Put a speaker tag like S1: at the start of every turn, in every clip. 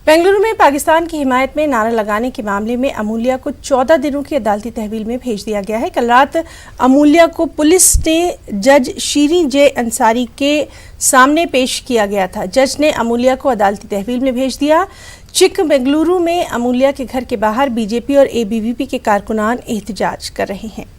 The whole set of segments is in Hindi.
S1: बेंगलुरु में पाकिस्तान की हिमायत में नारा लगाने के मामले में अमूल्या को 14 दिनों की अदालती तहवील में भेज दिया गया है। कल रात अमूल्या को पुलिस ने जज शीरी जे अंसारी के सामने पेश किया गया था। जज ने अमूल्या को अदालती तहवील में भेज दिया। चिकमगलुरु में अमूल्या के घर के बाहर बीजेपी और एबीवीपी के कारकुनान एहतजाज कर रहे हैं।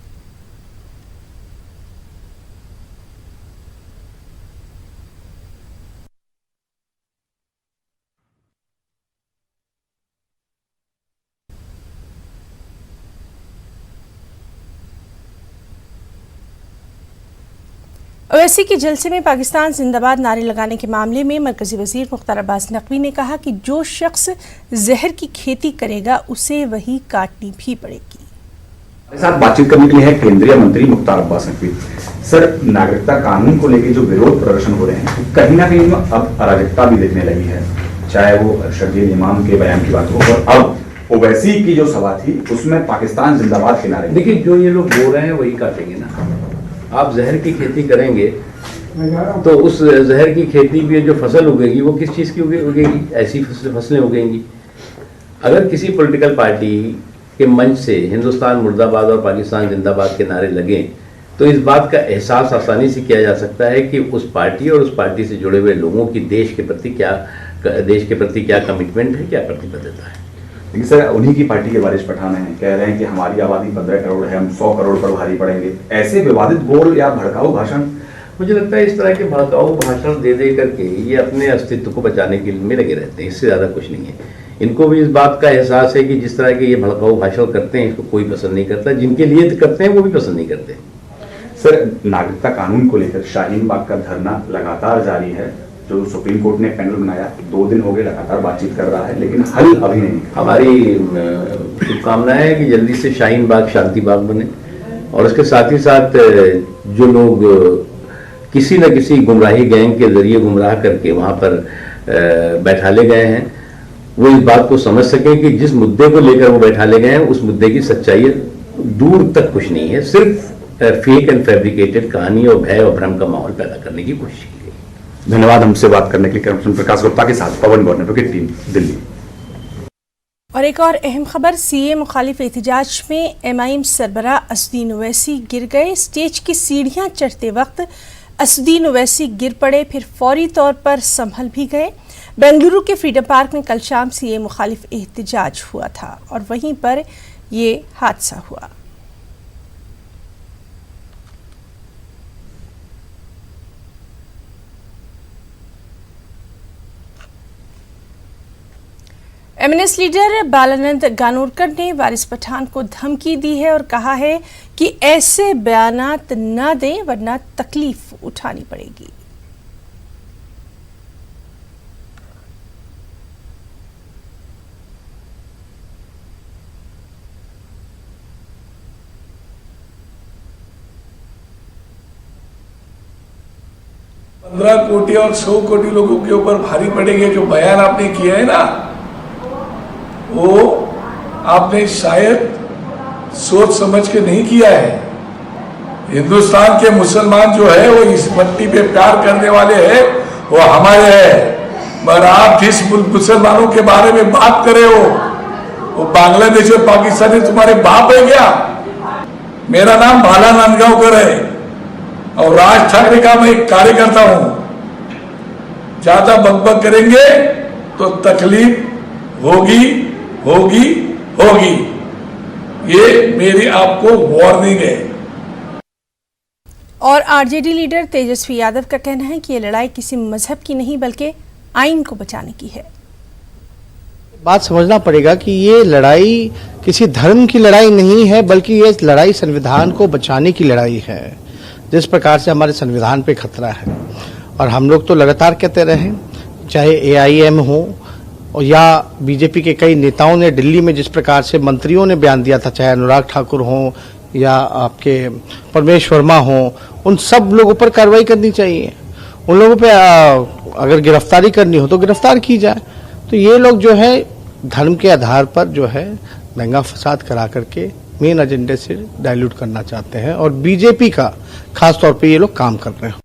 S1: ओवैसी के जलसे में पाकिस्तान जिंदाबाद नारे लगाने के मामले में मरकजी वजीर मुख्तार अब्बास नकवी ने कहा कि जो शख्स जहर की खेती करेगा उसे वही काटनी भी पड़ेगी।
S2: हमारे साथ बातचीत करने के लिए है केंद्रीय मंत्री मुख्तार अब्बास नकवी। सर, नागरिकता कानून को लेकर जो विरोध प्रदर्शन हो रहे हैं, कहीं ना कहीं अब अराजकता भी दिखने लगी है, चाहे वो शर्जील इमाम के बयान की बात हो और अब ओवैसी की जो सभा थी उसमें पाकिस्तान जिंदाबाद के नारे।
S3: देखिए, जो ये लोग बोल रहे हैं वही काटेंगे ना। आप जहर की खेती करेंगे तो उस जहर की खेती में जो फसल उगेगी वो किस चीज़ की उगेगी? ऐसी फसलें उगेंगी। अगर किसी पॉलिटिकल पार्टी के मंच से हिंदुस्तान मुर्दाबाद और पाकिस्तान जिंदाबाद के नारे लगें तो इस बात का एहसास आसानी से किया जा सकता है कि उस पार्टी और उस पार्टी से जुड़े हुए लोगों की देश के प्रति क्या कमिटमेंट है, क्या प्रतिबद्धता है।
S2: लेकिन सर, उन्हीं की पार्टी के वारिस पठान हैं, कह रहे हैं कि हमारी आबादी 15 करोड़ है, हम 100 करोड़ पर भारी पड़ेंगे। ऐसे विवादित बोल या भड़काऊ भाषण,
S3: मुझे लगता है इस तरह के भड़काऊ भाषण दे करके ये अपने अस्तित्व को बचाने के लिए लगे रहते हैं, इससे ज़्यादा कुछ नहीं है। इनको भी इस बात का एहसास है कि जिस तरह के ये भड़काऊ भाषण करते हैं इसको कोई पसंद नहीं करता, जिनके लिए करते हैं वो भी पसंद नहीं करते।
S2: सर, नागरिकता कानून को लेकर शाहीन बाग का धरना लगातार जारी है। जो सुप्रीम कोर्ट ने पैनल बनाया 2 दिन हो गए, लगातार बातचीत कर रहा है, लेकिन हल अभी नहीं।
S3: हमारी शुभकामनाएं है कि जल्दी से शाहीन बाग शांति बाग बने और उसके साथ ही साथ जो लोग किसी न किसी गुमराही गैंग के जरिए गुमराह करके वहां पर बैठाले गए हैं वो इस बात को समझ सके कि जिस मुद्दे को लेकर वो बैठाले गए हैं उस मुद्दे की सच्चाई दूर तक कुछ नहीं है, सिर्फ फेक एंड फैब्रिकेटेड कहानी और भय और भ्रम का माहौल पैदा करने की कोशिश की।
S2: धन्यवाद हमसे बात करने के लिए। कैमरामैन प्रकाश गुप्ता के साथ पवन गौरव की टीम, दिल्ली।
S1: और एक और अहम खबर, सीए मुखालिफ एहतजाज में एमआईएम सरबराह असदुद्दीन ओवैसी गिर गए। स्टेज की सीढ़ियां चढ़ते वक्त असदुद्दीन ओवैसी गिर पड़े, फिर फौरी तौर पर संभल भी गए। बेंगलुरु के फ्रीडम पार्क में कल शाम सीए मुखालिफ एहतजाज हुआ था और वहीं पर ये हादसा हुआ। एमएनएस लीडर बालानंद गानोरकर ने वारिस पठान को धमकी दी है और कहा है कि ऐसे बयानात न दें वरना तकलीफ उठानी पड़ेगी।
S4: पंद्रह कोटी और 100 कोटी लोगों के ऊपर भारी पड़ेंगे। जो बयान आपने किया है ना, वो आपने शायद सोच समझ के नहीं किया है। हिंदुस्तान के मुसलमान जो है वो इस मट्टी पे प्यार करने वाले हैं, वो हमारे हैं। मगर आप जिस मुसलमानों के बारे में बात कर रहे हो वो बांग्लादेश और पाकिस्तानी तुम्हारे बाप है क्या? मेरा नाम भाला नंदगांवकर है और राज ठाकरे का मैं एक कार्यकर्ता हूं। ज्यादा बकबक करेंगे तो तकलीफ होगी। ये मेरी आपको वार्निंग है।
S1: और आरजेडी लीडर तेजस्वी यादव का कहना है कि ये लड़ाई किसी मजहब की नहीं बल्कि आइन को बचाने की है।
S5: बात समझना पड़ेगा कि ये लड़ाई किसी धर्म की लड़ाई नहीं है, बल्कि ये लड़ाई संविधान को बचाने की लड़ाई है। जिस प्रकार से हमारे संविधान पे खतरा है और हम लोग तो लगातार कहते रहे, चाहे एआईएम हो या बीजेपी के कई नेताओं ने दिल्ली में जिस प्रकार से मंत्रियों ने बयान दिया था, चाहे अनुराग ठाकुर हो या आपके परमेश वर्मा हो, उन सब लोगों पर कार्रवाई करनी चाहिए। उन लोगों पे अगर गिरफ्तारी करनी हो तो गिरफ्तार की जाए। तो ये लोग जो है धर्म के आधार पर जो है दंगा फसाद करा करके मेन एजेंडे से डाइल्यूट करना चाहते हैं और बीजेपी का खास तौर पे ये लोग काम कर रहे हैं।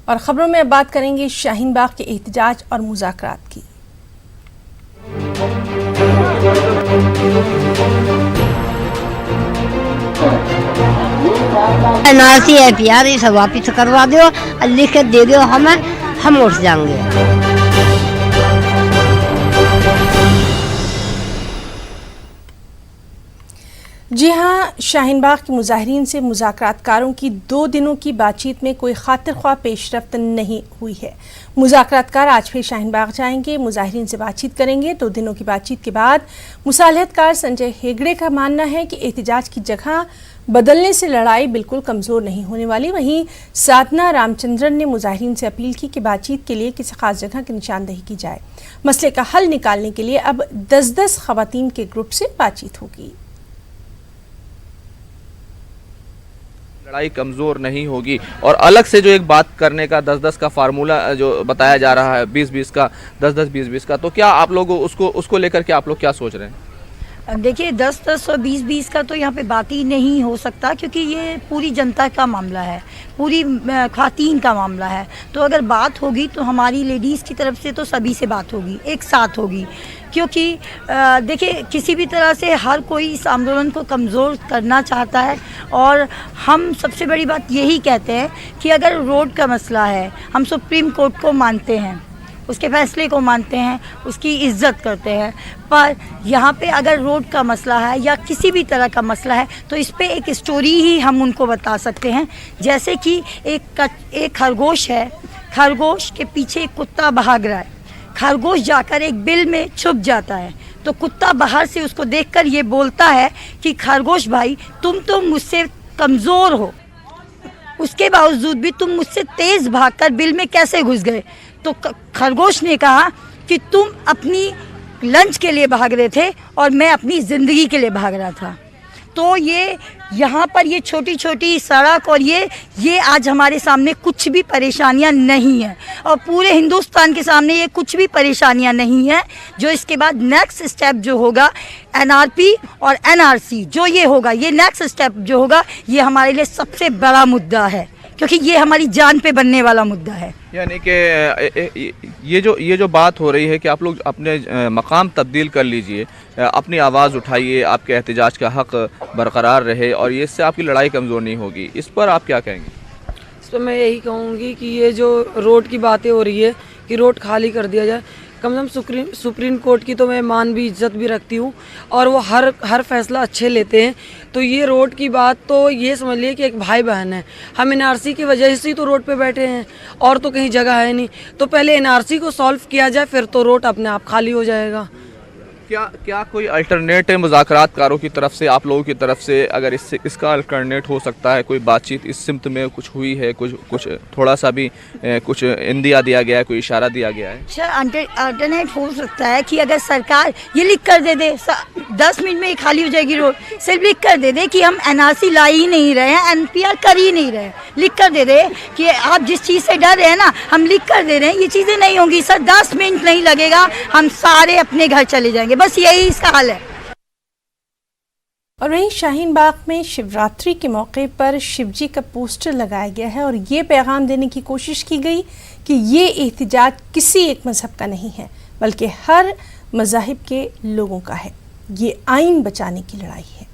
S1: और खबरों में अब बात करेंगे शाहीन बाग के एहतजाज और मुज़ाकरात की।
S6: एनआरसी है प्यार, ये सब वापिस करवा दो और लिख के दे दो हमें, हम उठ जाएंगे।
S1: जी हाँ, शाहीन बाग के मुजाहिरीन से मुज़ाकरातकारों की 2 दिनों की बातचीत में कोई खातिर ख्वाह पेशरफ्त नहीं हुई है। मुज़ाकरातकार आज फिर शाहीन बाग जाएंगे, मुजाहिरीन से बातचीत करेंगे। 2 दिनों की बातचीत के बाद मुसालहतकार संजय हेगड़े का मानना है कि एहतजाज की जगह बदलने से लड़ाई बिल्कुल कमज़ोर नहीं होने वाली। वहीं साधना रामचंद्रन ने मुजाहिरीन से अपील की कि बातचीत के लिए किसी खास जगह की निशानदेही की जाए। मसले का हल निकालने के लिए अब 10-10 ख़वातीन के ग्रुप से बातचीत होगी।
S7: लड़ाई कमज़ोर नहीं होगी और अलग से जो एक बात करने का 10-10 का फार्मूला जो बताया जा रहा है, 20-20 का, 10-10 20-20 का, तो क्या आप लोग उसको लेकर के आप लोग क्या सोच रहे हैं?
S6: देखिए 10-10 और 20-20 का तो यहाँ पे बात ही नहीं हो सकता, क्योंकि ये पूरी जनता का मामला है, पूरी ख़वातीन का मामला है। तो अगर बात होगी तो हमारी लेडीज़ की तरफ से तो सभी से बात होगी, एक साथ होगी। क्योंकि देखिए किसी भी तरह से हर कोई इस आंदोलन को कमज़ोर करना चाहता है और हम सबसे बड़ी बात यही कहते हैं कि अगर रोड का मसला है, हम सुप्रीम कोर्ट को मानते हैं, उसके फैसले को मानते हैं, उसकी इज्जत करते हैं, पर यहाँ पे अगर रोड का मसला है या किसी भी तरह का मसला है तो इस पे एक स्टोरी ही हम उनको बता सकते हैं। जैसे कि एक खरगोश है, खरगोश के पीछे एक कुत्ता भाग रहा है, खरगोश जाकर एक बिल में छुप जाता है, तो कुत्ता बाहर से उसको देखकर ये बोलता है कि खरगोश भाई तुम तो मुझसे कमज़ोर हो, उसके बावजूद भी तुम मुझसे तेज़ भागकर बिल में कैसे घुस गए? तो खरगोश ने कहा कि तुम अपनी लंच के लिए भाग रहे थे और मैं अपनी ज़िंदगी के लिए भाग रहा था। तो ये यहाँ पर ये छोटी छोटी सड़क और ये आज हमारे सामने कुछ भी परेशानियाँ नहीं हैं और पूरे हिंदुस्तान के सामने ये कुछ भी परेशानियाँ नहीं हैं। जो इसके बाद नेक्स्ट स्टेप जो होगा एनआरपी और एनआरसी, जो ये होगा, ये नेक्स्ट स्टेप जो होगा, ये हमारे लिए सबसे बड़ा मुद्दा है, क्योंकि ये हमारी जान पे बनने वाला मुद्दा है।
S7: यानी कि ये जो बात हो रही है कि आप लोग अपने मकाम तब्दील कर लीजिए, अपनी आवाज़ उठाइए, आपके एहतजाज का हक़ बरकरार रहे और ये इससे आपकी लड़ाई कमज़ोर नहीं होगी, इस पर आप क्या कहेंगे?
S8: इस पर मैं यही कहूँगी कि ये जो रोड की बातें हो रही है कि रोड खाली कर दिया जाए, कम से कम सुप्रीम कोर्ट की तो मैं मान भी इज्जत भी रखती हूँ और वो हर फैसला अच्छे लेते हैं। तो ये रोड की बात तो ये समझ लिए कि एक भाई बहन है, हम एनआरसी की वजह से ही तो रोड पे बैठे हैं और तो कहीं जगह है नहीं। तो पहले एनआरसी को सॉल्व किया जाए, फिर तो रोड अपने आप खाली हो जाएगा।
S7: क्या कोई अल्टरनेट है मुज़ाकरातकारों की तरफ से, आप लोगों की तरफ से, अगर इसका अल्टरनेट हो सकता है? कोई बातचीत इस सिमत में कुछ हुई है? कुछ थोड़ा सा भी कुछ इंदिया दिया गया है, कोई इशारा दिया गया है?
S6: अच्छा, अल्टरनेट हो सकता है कि अगर सरकार ये लिख कर दे 10 मिनट में ही खाली हो जाएगी रोड, सिर्फ लिख कर दे दे कि हम एनआरसी ला ही नहीं रहे हैं, एनपीआर कर ही नहीं रहे, लिख कर दे दे कि आप जिस चीज़ से डर रहे हैं ना, हम लिख कर दे रहे हैं, ये चीज़ें नहीं होंगी सर, 10 मिनट नहीं लगेगा, हम सारे अपने घर चले जाएंगे, बस यही इसका हाल है।
S1: और वहीं शाहीन बाग में शिवरात्रि के मौके पर शिवजी का पोस्टर लगाया गया है और ये पैगाम देने की कोशिश की गई कि ये एहतजाज किसी एक मजहब का नहीं है, बल्कि हर मज़ाहिब के लोगों का है। ये आइन बचाने की लड़ाई है।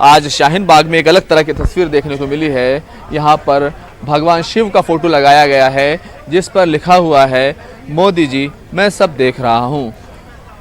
S7: आज शाहीन बाग में एक अलग तरह की तस्वीर देखने को मिली है। यहाँ पर भगवान शिव का फोटो लगाया गया है जिस पर लिखा हुआ है, मोदी जी मैं सब देख रहा हूँ,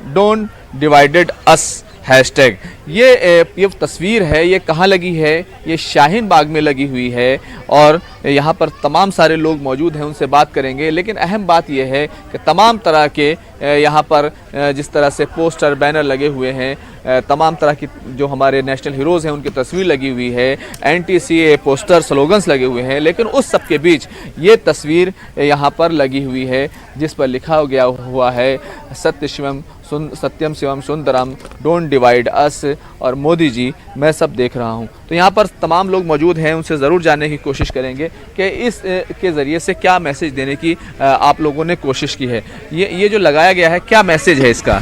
S7: डोंट डिवाइडेड अस हैशटैग। ये तस्वीर है, ये कहाँ लगी है? ये शाहीन बाग में लगी हुई है और यहाँ पर तमाम सारे लोग मौजूद हैं, उनसे बात करेंगे। लेकिन अहम बात यह है कि तमाम तरह के यहाँ पर जिस तरह से पोस्टर बैनर लगे हुए हैं, तमाम तरह की जो हमारे नेशनल हीरोज़ हैं उनकी तस्वीर लगी हुई है, एंटी-सीए पोस्टर स्लोगन्स लगे हुए हैं, लेकिन उस सब के बीच ये तस्वीर यहाँ पर लगी हुई है जिस पर लिखा गया हुआ है सत्यम शिवम सुंदरम, डोंट डिवाइड अस, और मोदी जी मैं सब देख रहा हूँ। तो यहाँ पर तमाम लोग मौजूद हैं, उनसे ज़रूर जानने की कोशिश करेंगे कि इस के ज़रिए से क्या मैसेज देने की आप लोगों ने कोशिश की है। ये जो लगाया गया है, क्या मैसेज है इसका?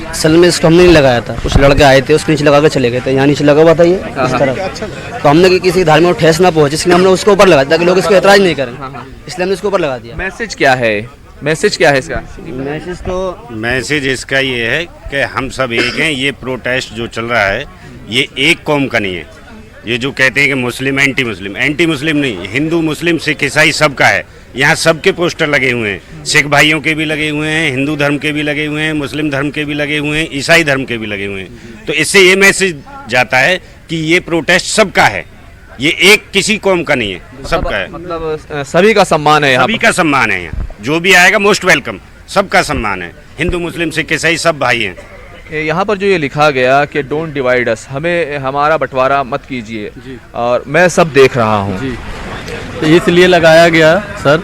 S9: असल में इसको हमने नहीं लगाया था, कुछ लड़के आए थे उसके नीचे लगा के चले गए थे। यहाँ नीचे लगा हुआ था ये इस तरफ, तो हमने कि किसी धार्मिक को ठेस ना पहुंचे इसलिए हमने उसके ऊपर लगा दिया ताकि लोग इसको एतराज नहीं करें, इसलिए हमने इसके ऊपर लगा दिया।
S7: मैसेज क्या है, मैसेज क्या है इसका?
S10: मैसेज इसका ये है कि हम सब एक हैं। ये प्रोटेस्ट जो चल रहा है ये एक कौम का नहीं है। ये जो कहते हैं कि मुस्लिम एंटी मुस्लिम नहीं, हिंदू मुस्लिम सिख ईसाई सबका है। यहाँ सबके पोस्टर लगे हुए हैं, सिख भाइयों के भी लगे हुए हैं, हिंदू धर्म के भी लगे हुए हैं, मुस्लिम धर्म के भी लगे हुए हैं, ईसाई धर्म के भी लगे हुए हैं। तो इससे ये मैसेज जाता है कि ये प्रोटेस्ट सबका है, ये एक किसी कौम का नहीं है, सबका है।
S7: मतलब सभी का सम्मान है,
S10: सभी का सम्मान है। यहाँ जो भी आएगा मोस्ट वेलकम, सबका सम्मान है। हिंदू मुस्लिम सिख ईसाई सब भाई हैं।
S7: यहाँ पर जो ये लिखा गया कि डोंट डिवाइड अस, हमें हमारा बंटवारा मत कीजिए, और मैं सब देख रहा हूँ।
S11: तो इसलिए लगाया गया सर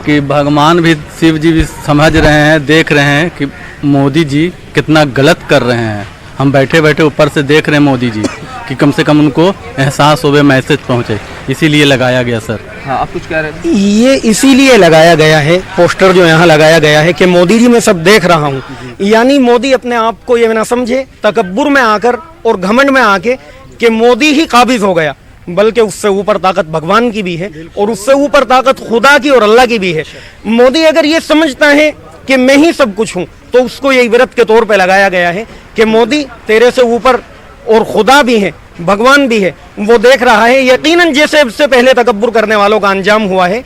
S11: कि भगवान भी शिव जी भी समझ रहे हैं, देख रहे हैं कि मोदी जी कितना गलत कर रहे हैं। हम बैठे बैठे ऊपर से देख रहे हैं मोदी जी कि कम से कम उनको एहसास होवे, मैसेज पहुँचे, इसीलिए लगाया गया सर।
S7: हाँ, आप कुछ कह रहे थे?
S12: ये इसीलिए लगाया गया है, पोस्टर जो यहाँ लगाया गया है कि मोदी जी मैं सब देख रहा हूँ, यानी मोदी अपने आप को ये ना समझे तकब्बुर में आकर और घमंड में आके कि मोदी ही काबिज हो गया, बल्कि उससे ऊपर ताकत भगवान की भी है और उससे ऊपर ताकत खुदा की और अल्लाह की भी है। मोदी अगर ये समझता है कि मैं ही सब कुछ हूँ तो उसको ये इबरत के तौर पे लगाया गया है कि मोदी तेरे से ऊपर और खुदा भी है, भगवान भी है, वो देख रहा है। यकीनन जैसे इससे पहले तकब्बुर करने वालों का अंजाम हुआ है,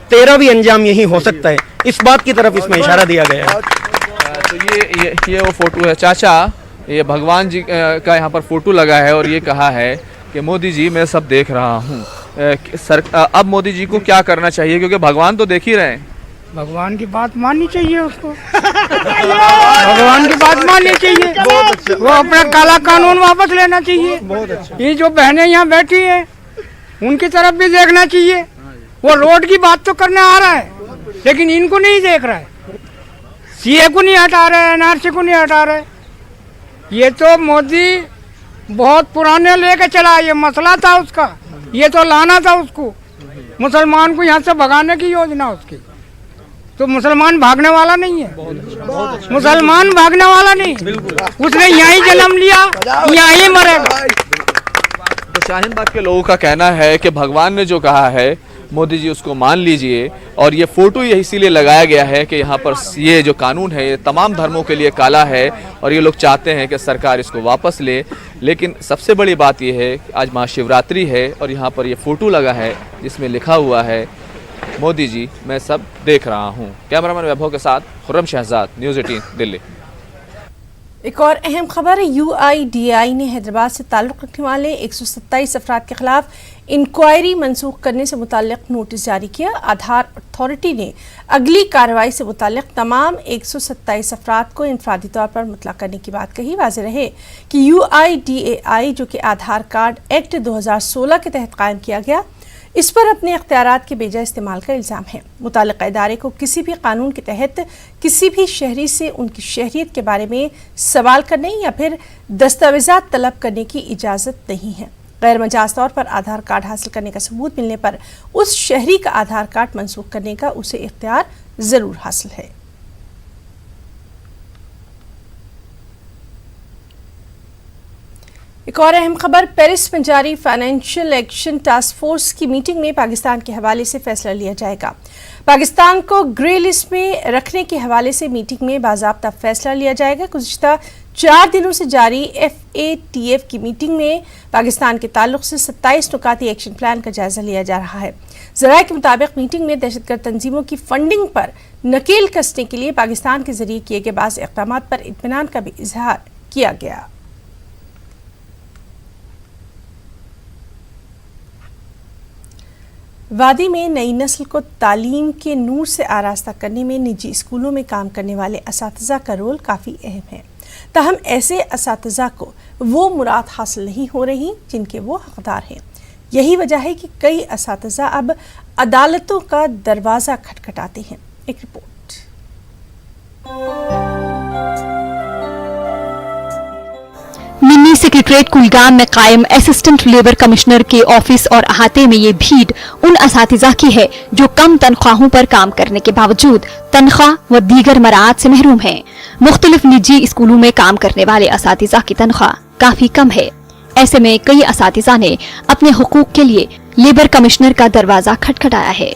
S12: तेरा भी अंजाम यही हो सकता है, इस बात की तरफ इसमें इशारा दिया गया है।
S7: तो ये वो फोटो है चाचा, ये भगवान जी का यहाँ पर फोटो लगा है और ये कहा है कि मोदी जी मैं सब देख रहा हूँ। अब मोदी जी को क्या करना चाहिए, क्योंकि भगवान तो देख ही रहे हैं।
S13: भगवान की बात माननी चाहिए उसको भगवान की बात माननी चाहिए। वो अपना काला कानून वापस लेना चाहिए। बहुत अच्छा। ये जो बहनें यहाँ बैठी हैं उनकी तरफ भी देखना चाहिए। वो रोड की बात तो करने आ रहा है लेकिन इनको नहीं देख रहा है, सीए को नहीं हटा रहा है, एनआरसी को नहीं हटा रहा है। ये तो मोदी बहुत पुराने लेके चला, ये मसला था उसका, ये तो लाना था उसको, मुसलमान को यहाँ से भगाने की योजना उसकी। तो मुसलमान भागने वाला नहीं है, मुसलमान भागने वाला नहीं, उसने यहीं जन्म लिया, यहीं मरेगा।
S7: तो शाहीन बाग के लोगों का कहना है कि भगवान ने जो कहा है मोदी जी उसको मान लीजिए, और ये फोटो ये इसीलिए लगाया गया है कि यहाँ पर ये जो कानून है ये तमाम धर्मों के लिए काला है और ये लोग चाहते हैं कि सरकार इसको वापस ले। लेकिन सबसे बड़ी बात ये है कि आज महाशिवरात्रि है और यहाँ पर ये फोटो लगा है जिसमें लिखा हुआ है मोदी जी मैं सब देख रहा हूँ। कैमरामैन वैभव के साथ खुर्रम शहजाद, न्यूज़ 18 दिल्ली।
S1: एक और अहम खबर है, UIDAI ने हैदराबाद से ताल्लुक़ रखने वाले 127 अफराद के खिलाफ इंक्वायरी मनसूख करने से मुताल्लिक़ नोटिस जारी किया। आधार अथॉरिटी ने अगली कार्रवाई से मुताल्लिक़ तमाम 127 अफराद को इनफरादी तौर पर मुतला करने की बात कही। वाज़ेह रहे कि UIDAI जो कि आधार कार्ड एक्ट 2016 के तहत कायम किया गया, इस पर अपने इख्तियारात के बेजा इस्तेमाल का इल्ज़ाम है। मुताल्लिक़ इदारे को किसी भी कानून के तहत किसी भी शहरी से उनकी शहरियत के बारे में सवाल करने या फिर दस्तावेज़ात तलब करने की इजाज़त नहीं है। गैर मजाज तौर पर आधार कार्ड हासिल करने का सबूत मिलने पर उस शहरी का आधार कार्ड मनसूख करने का उसे इख्तियार ज़रूर हासिल है। एक और अहम खबर, पेरिस में जारी फाइनेंशियल एक्शन टास्क फोर्स की मीटिंग में पाकिस्तान के हवाले से फैसला लिया जाएगा। पाकिस्तान को ग्रे लिस्ट में रखने के हवाले से मीटिंग में बाज़ाब्ता फैसला लिया जाएगा। गुज़िश्ता 4 दिनों से जारी FATF की मीटिंग में पाकिस्तान के ताल्लुक से 27 नुकाती एक्शन प्लान का जायजा लिया जा रहा है। ज़राए के मुताबिक मीटिंग में दहशतगर्द तंजीमों की फंडिंग पर नकेल कसने के लिए पाकिस्तान के जरिए किए गए बाज़ इक़दामात पर इत्मीनान का भी इजहार किया गया। वादी में नई नस्ल को तालीम के नूर से आरास्ता करने में निजी स्कूलों में काम करने वाले असातिज़ा का रोल काफ़ी अहम है। ताहम ऐसे असातिज़ा को वो मुराद हासिल नहीं हो रही जिनके वो हकदार हैं। यही वजह है कि कई असातिज़ा अब अदालतों का दरवाज़ा खटखटाते हैं। एक रिपोर्ट।
S14: मिनी सेक्रेटरीट कुलगाम में कायम असिस्टेंट लेबर कमिश्नर के ऑफिस और अहाते में ये भीड़ उन असातिज़ा की है जो कम तनख्वाहों पर काम करने के बावजूद तनख्वाह व दीगर मराहत से महरूम हैं। मुख्तलिफ निजी स्कूलों में काम करने वाले असातिज़ा की तनख्वाह काफी कम है। ऐसे में कई असातिज़ा ने अपने हुकूक के लिए लेबर कमिश्नर का दरवाजा खटखटाया है।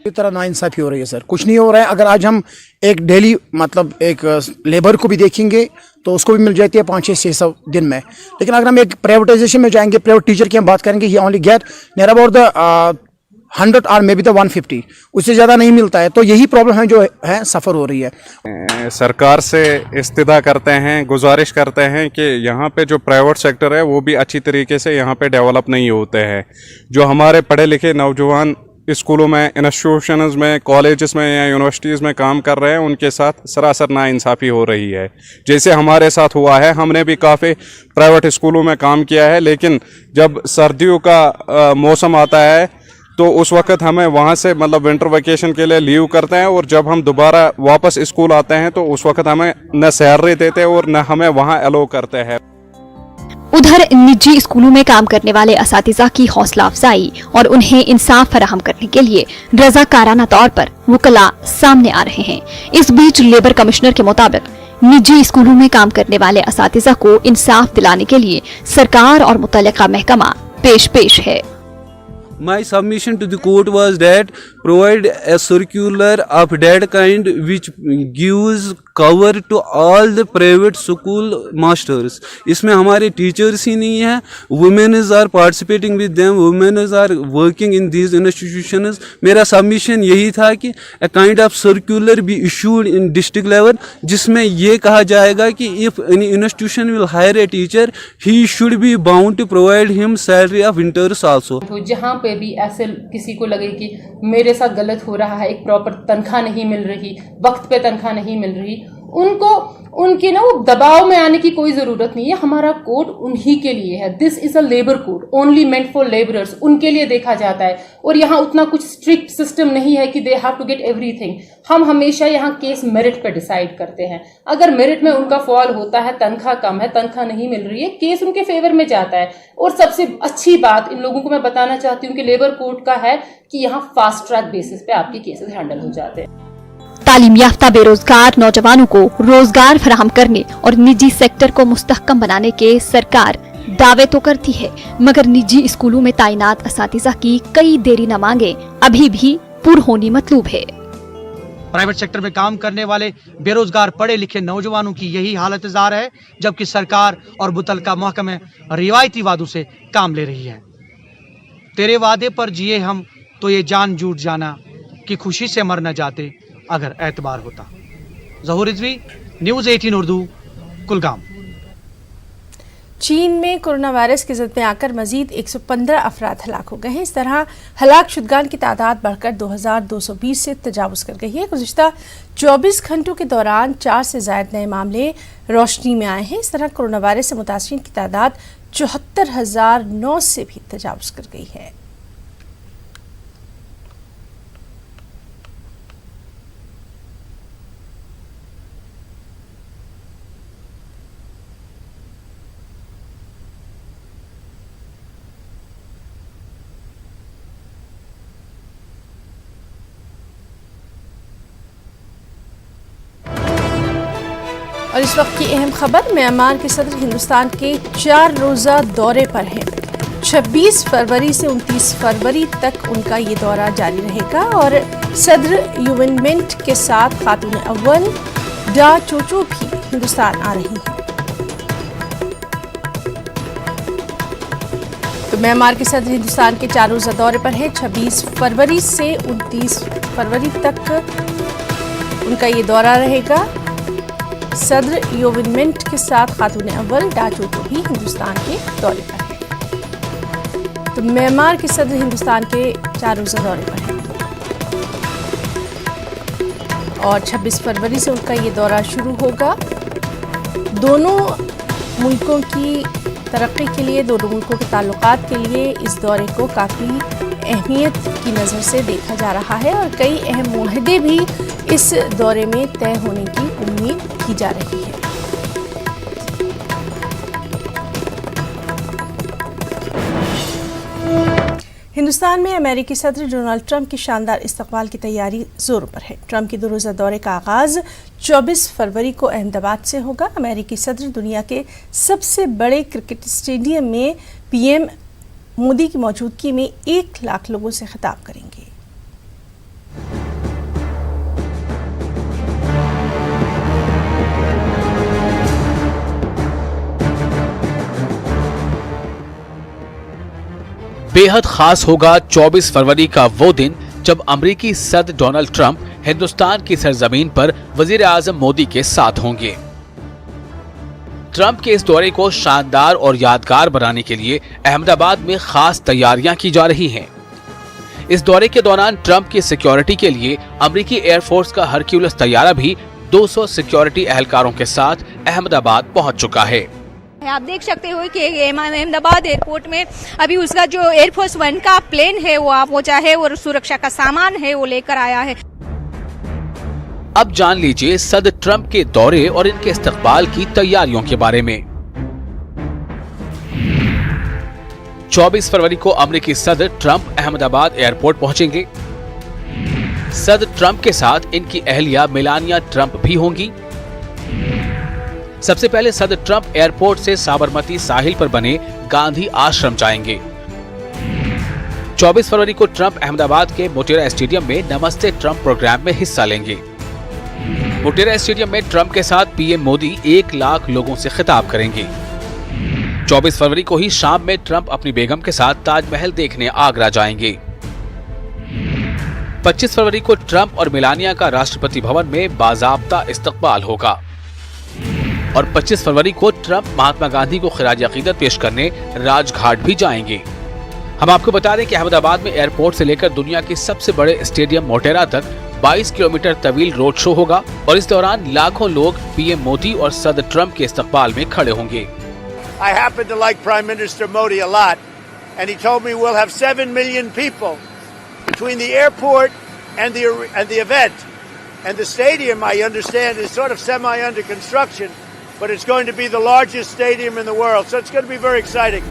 S12: इस तरह नाइंसाफी हो रही है सर, कुछ नहीं हो रहा है। अगर आज हम एक डेली मतलब एक लेबर को भी देखेंगे तो उसको भी मिल जाती है 500-600 दिन में, लेकिन अगर हम एक प्राइवेटाइजेशन में जाएंगे, प्राइवेट टीचर की हम बात करेंगे, he only get near about the 100 और मे बी द 150, उससे ज़्यादा नहीं मिलता है। तो यही प्रॉब्लम है जो है सफ़र हो रही है।
S15: सरकार से इस्तिदा करते हैं, गुजारिश करते हैं कि यहाँ पे जो प्राइवेट सेक्टर है वो भी अच्छी तरीके से यहाँ पे डेवलप नहीं होते हैं। जो हमारे पढ़े लिखे नौजवान स्कूलों में, इंस्टीट्यूशंस में, कॉलेजेस में या यूनिवर्सिटीज़ में काम कर रहे हैं, उनके साथ सरासर नाइंसाफ़ी हो रही है। जैसे हमारे साथ हुआ है, हमने भी काफ़ी प्राइवेट स्कूलों में काम किया है, लेकिन जब सर्दियों का मौसम आता है तो उस वक्त हमें वहाँ से मतलब विंटर वेकेशन के लिए लीव करते हैं, और जब हम दोबारा वापस स्कूल आते हैं तो उस वक्त हमें न सैलरी देते और न हमें वहाँ अलो करते हैं।
S14: उधर निजी स्कूलों में काम करने वाले असातिज़ा की हौसला अफजाई और उन्हें इंसाफ फराहम करने के लिए रज़ाकाराना तौर पर वकला सामने आ रहे हैं। इस बीच लेबर कमिश्नर के मुताबिक निजी स्कूलों में काम करने वाले असातिज़ा को इंसाफ दिलाने के लिए सरकार और मुतल्लिका महकमा पेश है।
S16: My submission to the court was that provide a circular of that kind which gives cover to all the private school masters. इसमें हमारे टीचर्स ही नहीं है, women are participating with them, women are working in these institutions. मेरा सबमिशन यही था कि a kind of circular be issued in district level जिसमें ये कहा जाएगा कि if any institution will hire a teacher, he should be bound to provide him salary of winters also.
S17: जहाँ पे भी ऐसे किसी को लगे कि मेरे साथ गलत हो रहा है, एक प्रॉपर तनख्वाह नहीं मिल रही, वक्त पे तनख्वाह नहीं मिल रही, उनको उनके ना वो दबाव में आने की कोई ज़रूरत नहीं है। हमारा कोड उन्हीं के लिए है। This is a labour code only meant for labourers, उनके लिए देखा जाता है। और यहाँ उतना कुछ स्ट्रिक्ट सिस्टम नहीं है कि they have to get everything. हम हमेशा यहाँ केस मेरिट पर डिसाइड करते हैं। अगर मेरिट में उनका फॉल होता है, तनख्वाह कम है, तनख्वाह नहीं मिल रही है, केस उनके फेवर में जाता है। और सबसे अच्छी बात इन लोगों को मैं बताना चाहती हूँ कि लेबर कोड का है कि यहाँ फास्ट ट्रैक बेसिस पे आपके केसेस हैंडल हो जाते हैं।
S14: तालीम याफ्ता बेरोजगार नौजवानों को रोजगार फराहम करने और निजी सेक्टर को मुस्तहकम बनाने के सरकार दावे तो करती है, मगर निजी स्कूलों में तैनात असातिज़ा की कई देरी न मांगे अभी भी पूर्ण होनी मतलूब है।
S5: प्राइवेट सेक्टर में काम करने वाले बेरोजगार पढ़े लिखे नौजवानों की यही हालत ज़ार है, जबकि सरकार और मुतल्लिका महकमे रिवायती वादों से काम ले रही है। तेरे वादे पर जिए हम तो ये जान जूट जाना कि खुशी से मर न जाते अगर एतबार होता। ज़हूर रिजवी, न्यूज़ 18 उर्दू, कुलगाम।
S1: चीन में कोरोना वायरस की जद में आकर मजीद 115 अफराद हलाक हो गए हैं। इस तरह हलाक शुदगान की तादाद बढ़कर 2220 से तजावुज़ कर गई है। गुज़िश्ता 24 घंटों के दौरान 4 से ज़ायद नए मामले रोशनी में आए हैं। इस तरह कोरोना वायरस से मुतासरीन की तादाद 74,009 से भी तजावुज़ कर गई है। और इस वक्त की अहम खबर, म्यांमार के सदर हिंदुस्तान के 4 रोज़ा दौरे पर हैं। 26 फरवरी से 29 फरवरी तक उनका ये दौरा जारी रहेगा और सदर यूविन मिंट के साथ खातून अव्वल डा चोचो भी हिंदुस्तान आ रही हैं। तो म्यांमार के सदर हिंदुस्तान के 4 रोज़ा दौरे पर हैं। 26 फरवरी से 29 फरवरी तक उनका ये दौरा रहेगा। सदर यूविन मिंट के साथ खातून अव्वल डा चोचो भी हिंदुस्तान के दौरे पर हैं। तो म्यांमार के सदर हिंदुस्तान के 4 रोज़ा दौरे पर हैं और 26 फरवरी से उनका ये दौरा शुरू होगा। दोनों मुल्कों की तरक्की के लिए, दोनों मुल्कों के ताल्लुकात के लिए इस दौरे को काफ़ी अहमियत की नज़र से देखा जा रहा है और कई अहम मुआहदे भी इस दौरे में तय होने की उम्मीद की जा रही है। हिंदुस्तान में अमेरिकी सदर डोनाल्ड ट्रंप की शानदार इस्तकबाल की तैयारी जोरों पर है। ट्रंप की 2 रोज़ा दौरे का आगाज 24 फरवरी को अहमदाबाद से होगा। अमेरिकी सदर दुनिया के सबसे बड़े क्रिकेट स्टेडियम में पीएम मोदी की मौजूदगी में 1 लाख लोगों से खिताब करेंगे।
S18: बेहद खास होगा 24 फरवरी का वो दिन जब अमेरिकी सदर डोनाल्ड ट्रंप हिंदुस्तान की सरजमीन पर वजीर आजम मोदी के साथ होंगे। ट्रंप के इस दौरे को शानदार और यादगार बनाने के लिए अहमदाबाद में खास तैयारियां की जा रही हैं। इस दौरे के दौरान ट्रंप की सिक्योरिटी के लिए अमेरिकी एयरफोर्स का हरक्यूलिस तैयारा भी 200 सिक्योरिटी एहलकारों के साथ अहमदाबाद पहुंच चुका है।
S19: आप देख सकते हो कि अहमदाबाद एयरपोर्ट में अभी उसका जो एयरफोर्स 1 का प्लेन है वो चाहे और सुरक्षा का सामान है वो लेकर आया है।
S18: अब जान लीजिए सदर ट्रंप के दौरे और इनके इस्तकबाल की तैयारियों के बारे में। 24 फरवरी को अमेरिकी सदर ट्रंप अहमदाबाद एयरपोर्ट पहुंचेंगे। सदर ट्रंप के साथ इनकी अहलिया मेलानिया ट्रंप भी होंगी। सबसे पहले सदर ट्रंप एयरपोर्ट से साबरमती साहिल पर बने गांधी आश्रम जाएंगे। 24 फरवरी को ट्रंप अहमदाबाद के मोटेरा स्टेडियम में नमस्ते ट्रंप प्रोग्राम में हिस्सा लेंगे। मोटेरा स्टेडियम में ट्रंप के साथ पीएम मोदी 1 लाख लोगों से खिताब करेंगे। 24 फरवरी को ही शाम में ट्रंप अपनी बेगम के साथ ताजमहल देखने आगरा जाएंगे। 25 फरवरी को ट्रंप और मेलानिया का राष्ट्रपति भवन में बाज़ाब्ता इस्तकबाल होगा और 25 फरवरी को ट्रंप महात्मा गांधी को खिराज अकीदत पेश करने राजघाट भी जाएंगे। हम आपको बता दें कि अहमदाबाद में एयरपोर्ट से लेकर दुनिया के सबसे बड़े स्टेडियम मोटेरा तक 22 किलोमीटर तवील रोड शो होगा और इस दौरान लाखों लोग पीएम मोदी और सदर ट्रंप के इस्तकबाल में खड़े होंगे।
S20: I happen to like Prime Minister Modi a lot, and he told me we'll have 7 million people between the airport and the event. And the stadium, I understand, is sort of semi under construction, but it's going to be the largest stadium in the world, so it's going to be very exciting.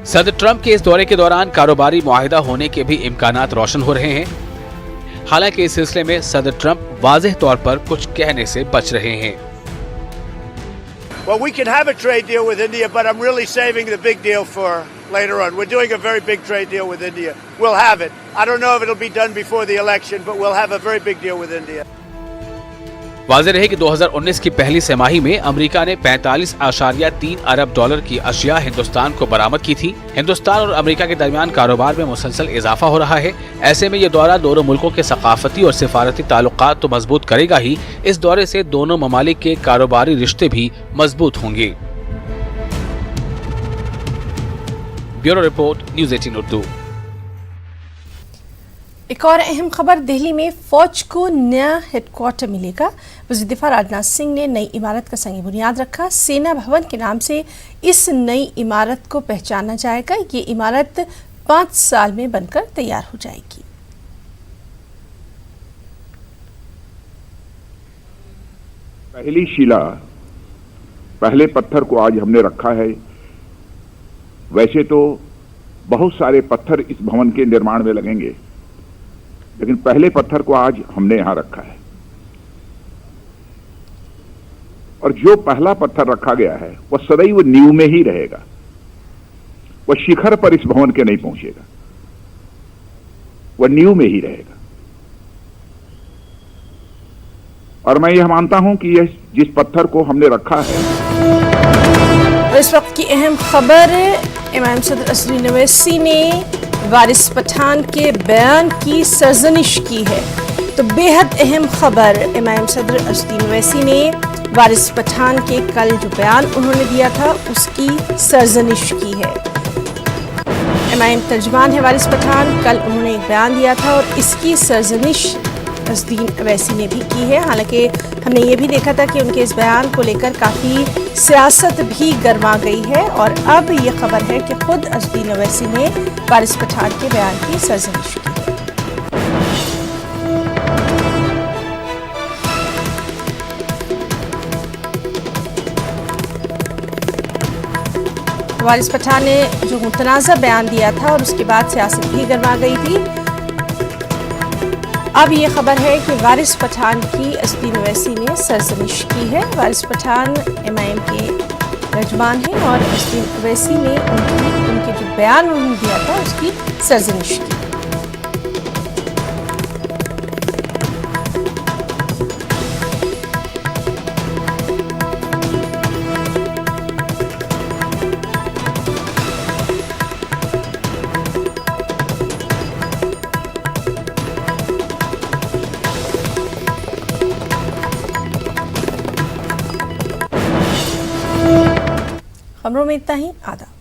S18: सदर ट्रंप के इस दौरे के दौरान कारोबारी मुआहिदा होने के भी इम्कानात रोशन हो रहे हैं। हालांकि इस सिलसिले में सदर ट्रंप वाज़ेह तौर पर कुछ कहने से बच रहे हैं।
S20: Well, we can have a trade deal with India, but I'm really saving the big deal for later on. We're doing a very big trade deal with India. We'll have it. I don't know if it'll be done before the election, but we'll have a very big deal with India.
S18: वाज़ेह रहे कि 2019 की पहली तिमाही में अमेरिका ने 45.3 अरब डॉलर की अशिया हिंदुस्तान को बरामद की थी। हिंदुस्तान और अमेरिका के दरमियान कारोबार में मुसलसल इजाफा हो रहा है। ऐसे में ये दौरा दोनों मुल्कों के सकाफती और सिफारती ताल्लुकात तो मजबूत करेगा ही, इस दौरे से दोनों ममालिक के कारोबारी रिश्ते भी मजबूत होंगे। Bureau report, news 18 Urdu.
S1: एक और अहम खबर, दिल्ली में फौज को नया हेडक्वार्टर मिलेगा। वज़ीर दिफा राजनाथ सिंह ने नई इमारत का संग बुनियाद रखा। सेना भवन के नाम से इस नई इमारत को पहचाना जाएगा। ये इमारत 5 साल में बनकर तैयार हो जाएगी।
S21: पहली शिला, पहले पत्थर को आज हमने रखा है। वैसे तो बहुत सारे पत्थर इस भवन के निर्माण में लगेंगे, लेकिन पहले पत्थर को आज हमने यहां रखा है। और जो पहला पत्थर रखा गया है वह सदैव नींव में ही रहेगा, वह शिखर पर इस भवन के नहीं पहुंचेगा, वह नींव में ही रहेगा। और मैं यह मानता हूं कि यह जिस पत्थर को हमने रखा है।
S1: इस वक्त की अहम खबर, इमाम सदर असदुद्दीन ओवैसी ने वारिस पठान के बयान की सरजनिश की है। तो बेहद अहम खबर, इमाम सदर असदुद्दीन ओवैसी ने वारिस पठान के कल जो बयान उन्होंने दिया था उसकी सरजनिश की है। इमाम तर्जमान है वारिस पठान, कल उन्होंने एक बयान दिया था और इसकी सरजनिश असदुद्दीन ओवैसी ने भी की है। हालांकि हमने ये भी देखा था कि उनके इस बयान को लेकर काफ़ी सियासत भी गर्मा गई है और अब ये खबर है कि खुद असदुद्दीन ओवैसी ने वारिस पठान के बयान की सरजनिश की है। वारिस पठान ने जो मुतनाज़ा बयान दिया था और उसके बाद सियासत भी गर्मा गई थी। अब ये खबर है कि वारिस पठान की असदुद्दीन ओवैसी ने सरजनिश की है। वारिस पठान MIM के रजमान हैं और असदुद्दीन ओवैसी ने उनके जो बयान उन्होंने दिया था उसकी सरजनिश की। खबरों में इतना ही। आदाब।